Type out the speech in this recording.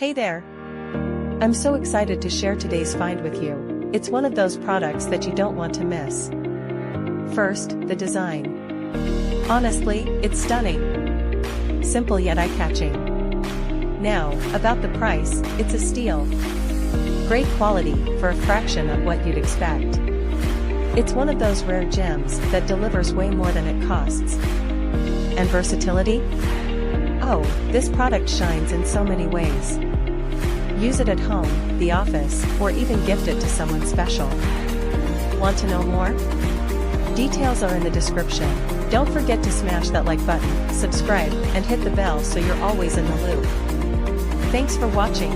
Hey there! I'm so excited to share today's find with you. It's one of those products that you don't want to miss. First, the design. Honestly, it's stunning. Simple yet eye-catching. Now, about the price, it's a steal. Great quality, for a fraction of what you'd expect. It's one of those rare gems that delivers way more than it costs. And versatility? Oh, this product shines in so many ways. Use it at home, the office, or even gift it to someone special. Want to know more? Details are in the description. Don't forget to smash that like button, subscribe, and hit the bell so you're always in the loop. Thanks for watching.